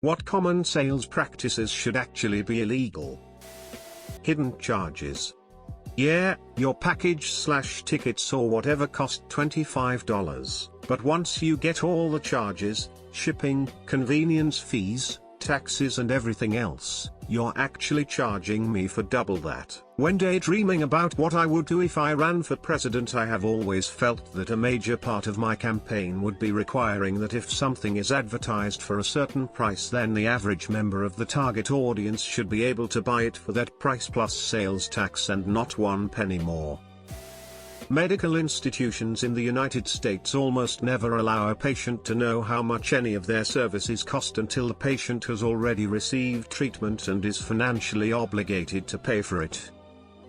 What common sales practices should actually be illegal? Hidden charges. Yeah, your package/tickets or whatever cost $25, but once you get all the charges, shipping, convenience fees, taxes and everything else, you're actually charging me for double that. When daydreaming about what I would do if I ran for president, I have always felt that a major part of my campaign would be requiring that if something is advertised for a certain price, then the average member of the target audience should be able to buy it for that price plus sales tax and not 1 penny more. Medical institutions in the United States almost never allow a patient to know how much any of their services cost until the patient has already received treatment and is financially obligated to pay for it.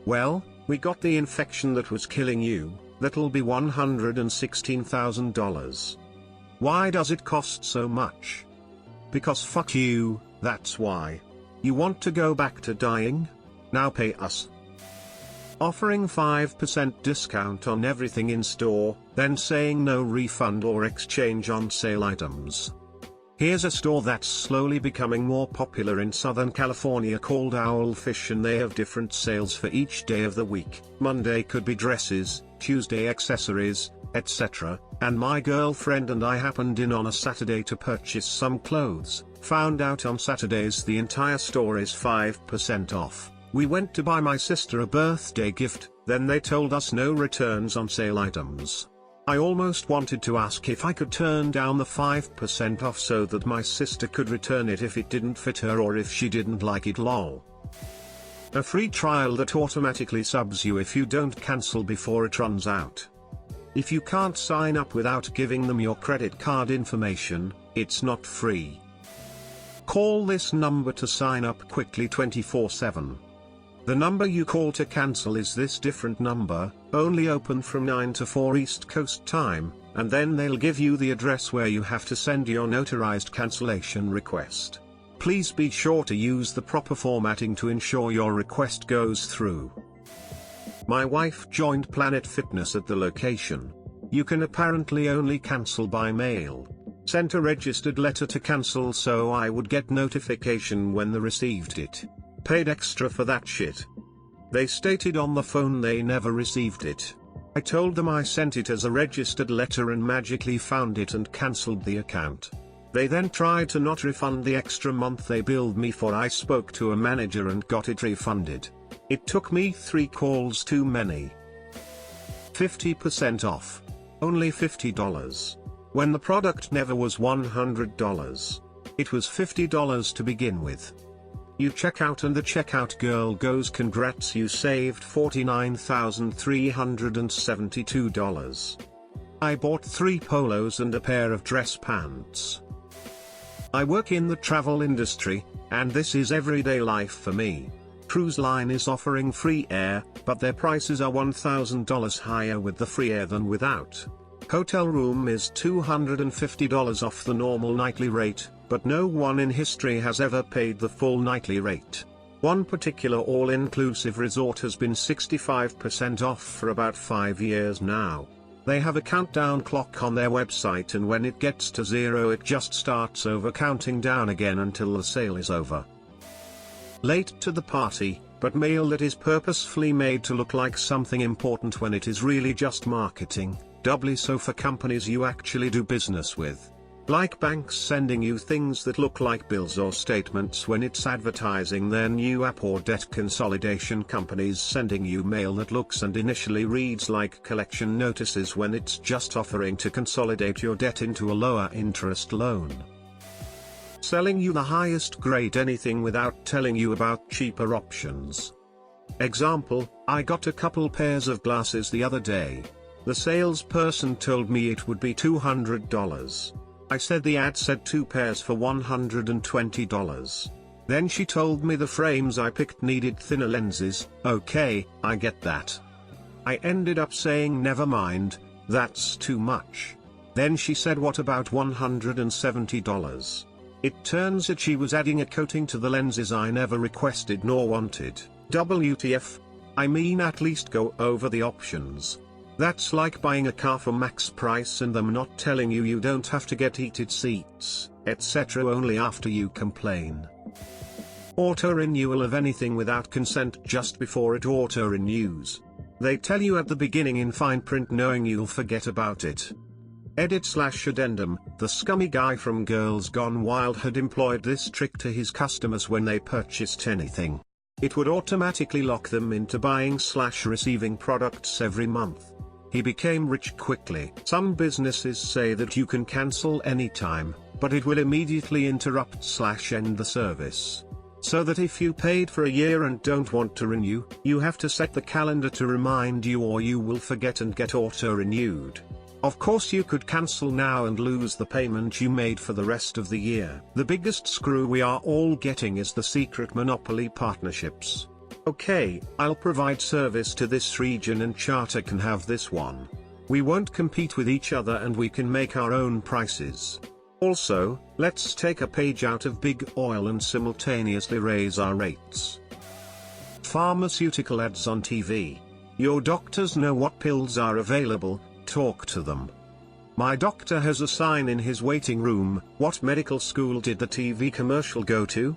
Well, we got the infection that was killing you, that'll be $116,000. Why does it cost so much? Because fuck you, that's why. You want to go back to dying? Now pay us. Offering 5% discount on everything in store, then saying no refund or exchange on sale items. Here's a store that's slowly becoming more popular in Southern California called Owlfish, and they have different sales for each day of the week. Monday could be dresses, Tuesday accessories, etc. And my girlfriend and I happened in on a Saturday to purchase some clothes, found out on Saturdays the entire store is 5% off. We went to buy my sister a birthday gift, then they told us no returns on sale items. I almost wanted to ask if I could turn down the 5% off so that my sister could return it if it didn't fit her or if she didn't like it, lol. A free trial that automatically subs you if you don't cancel before it runs out. If you can't sign up without giving them your credit card information, it's not free. Call this number to sign up quickly 24/7. The number you call to cancel is this different number, only open from 9 to 4 East Coast time, and then they'll give you the address where you have to send your notarized cancellation request. Please be sure to use the proper formatting to ensure your request goes through. My wife joined Planet Fitness at the location. You can apparently only cancel by mail. Sent a registered letter to cancel so I would get notification when they received it. Paid extra for that shit. They stated on the phone they never received it. I told them I sent it as a registered letter and magically found it and cancelled the account. They then tried to not refund the extra month they billed me for. I spoke to a manager and got it refunded. It took me 3 calls too many. 50% off. Only $50. When the product never was $100. It was $50 to begin with. You check out and the checkout girl goes, "Congrats, you saved $49,372. I bought 3 polos and a pair of dress pants. I work in the travel industry, and this is everyday life for me. Cruise line is offering free air, but their prices are $1,000 higher with the free air than without. Hotel room is $250 off the normal nightly rate, but no one in history has ever paid the full nightly rate. One particular all-inclusive resort has been 65% off for about 5 years now. They have a countdown clock on their website, and when it gets to 0 it just starts over counting down again until the sale is over. Late to the party, but mail that is purposefully made to look like something important when it is really just marketing, doubly so for companies you actually do business with. Like banks sending you things that look like bills or statements when it's advertising their new app, or debt consolidation companies sending you mail that looks and initially reads like collection notices when it's just offering to consolidate your debt into a lower interest loan. Selling you the highest grade anything without telling you about cheaper options. Example, I got a couple pairs of glasses the other day. The salesperson told me it would be $200. I said the ad said 2 pairs for $120. Then she told me the frames I picked needed thinner lenses. Okay, I get that. I ended up saying never mind, that's too much. Then she said what about $170? It turns out she was adding a coating to the lenses I never requested nor wanted. WTF? I mean, at least go over the options. That's like buying a car for max price and them not telling you you don't have to get heated seats, etc. only after you complain. Auto-renewal of anything without consent just before it auto-renews. They tell you at the beginning in fine print knowing you'll forget about it. Edit/addendum, the scummy guy from Girls Gone Wild had employed this trick to his customers when they purchased anything. It would automatically lock them into buying/receiving products every month. He became rich quickly. Some businesses say that you can cancel anytime, but it will immediately interrupt/end the service. So that if you paid for a year and don't want to renew, you have to set the calendar to remind you or you will forget and get auto-renewed. Of course you could cancel now and lose the payment you made for the rest of the year. The biggest screw we are all getting is the secret monopoly partnerships. Okay, I'll provide service to this region and Charter can have this one. We won't compete with each other and we can make our own prices. Also, let's take a page out of Big Oil and simultaneously raise our rates. Pharmaceutical ads on TV. Your doctors know what pills are available, talk to them. My doctor has a sign in his waiting room. What medical school did the TV commercial go to?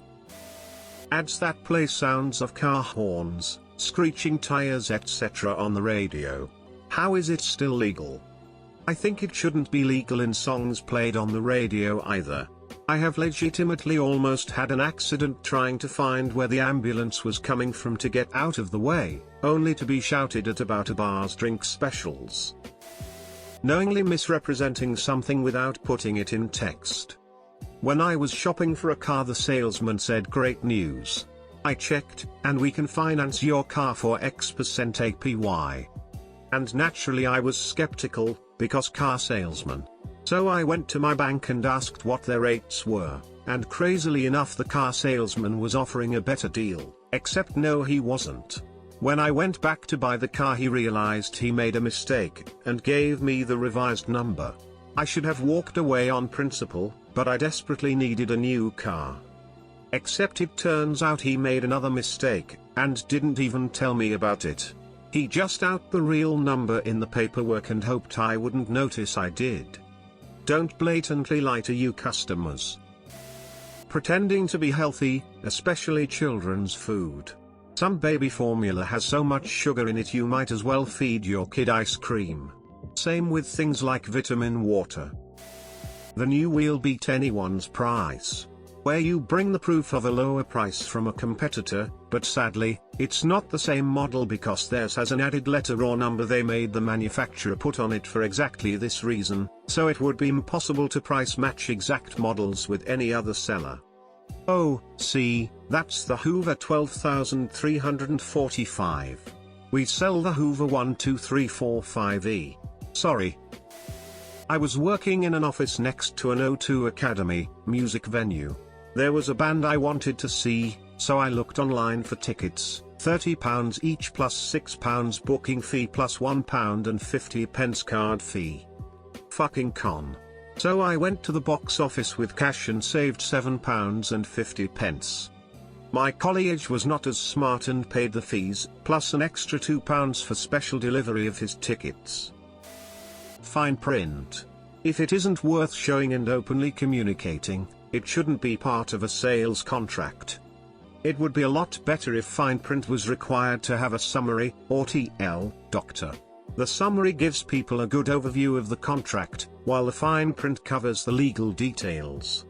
Ads that play sounds of car horns, screeching tires etc. on the radio. How is it still legal? I think it shouldn't be legal in songs played on the radio either. I have legitimately almost had an accident trying to find where the ambulance was coming from to get out of the way, only to be shouted at about a bar's drink specials. Knowingly misrepresenting something without putting it in text. When I was shopping for a car, the salesman said, "Great news. I checked, and we can finance your car for X% APY. And naturally I was skeptical, because car salesman. So I went to my bank and asked what their rates were, and crazily enough the car salesman was offering a better deal, except no he wasn't. When I went back to buy the car he realized he made a mistake, and gave me the revised number. I should have walked away on principle, but I desperately needed a new car. Except it turns out he made another mistake, and didn't even tell me about it. He just out the real number in the paperwork and hoped I wouldn't notice I did. Don't blatantly lie to you customers. Pretending to be healthy, especially children's food. Some baby formula has so much sugar in it you might as well feed your kid ice cream. Same with things like vitamin water. The new will beat anyone's price. Where you bring the proof of a lower price from a competitor, but sadly, it's not the same model because theirs has an added letter or number they made the manufacturer put on it for exactly this reason, so it would be impossible to price match exact models with any other seller. Oh, see, that's the Hoover 12345. We sell the Hoover 12345E. Sorry. I was working in an office next to an O2 Academy music venue. There was a band I wanted to see, so I looked online for tickets, £30 each plus £6 booking fee plus £1.50 card fee. Fucking con. So I went to the box office with cash and saved £7.50. My colleague was not as smart and paid the fees, plus an extra £2 for special delivery of his tickets. Fine print. If it isn't worth showing and openly communicating, it shouldn't be part of a sales contract. It would be a lot better if fine print was required to have a summary, or TL, doctor. The summary gives people a good overview of the contract, while the fine print covers the legal details.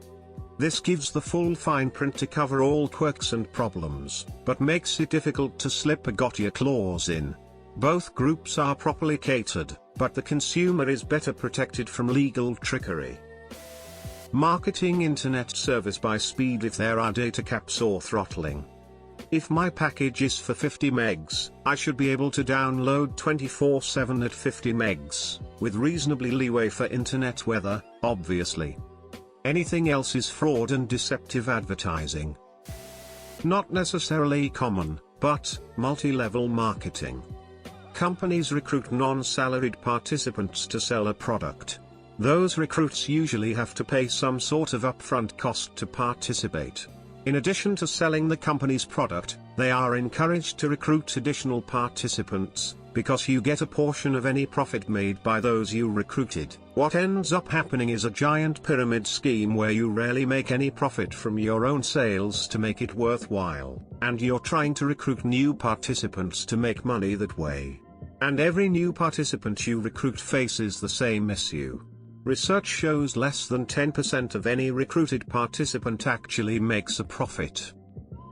This gives the full fine print to cover all quirks and problems, but makes it difficult to slip a got ya clause in. Both groups are properly catered, but the consumer is better protected from legal trickery. Marketing internet service by speed if there are data caps or throttling. If my package is for 50 megs, I should be able to download 24/7 at 50 megs, with reasonably leeway for internet weather, obviously. Anything else is fraud and deceptive advertising. Not necessarily common, but multi-level marketing. Companies recruit non-salaried participants to sell a product. Those recruits usually have to pay some sort of upfront cost to participate. In addition to selling the company's product, they are encouraged to recruit additional participants, because you get a portion of any profit made by those you recruited. What ends up happening is a giant pyramid scheme where you rarely make any profit from your own sales to make it worthwhile, and you're trying to recruit new participants to make money that way. And every new participant you recruit faces the same issue. Research shows less than 10% of any recruited participant actually makes a profit.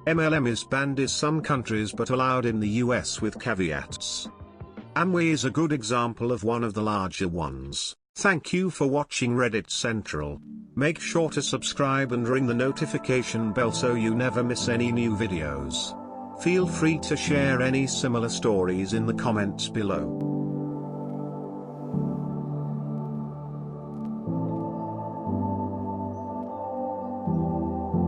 MLM is banned in some countries but allowed in the US with caveats. Amway is a good example of one of the larger ones. Thank you for watching Reddit Central. Make sure to subscribe and ring the notification bell so you never miss any new videos. Feel free to share any similar stories in the comments below.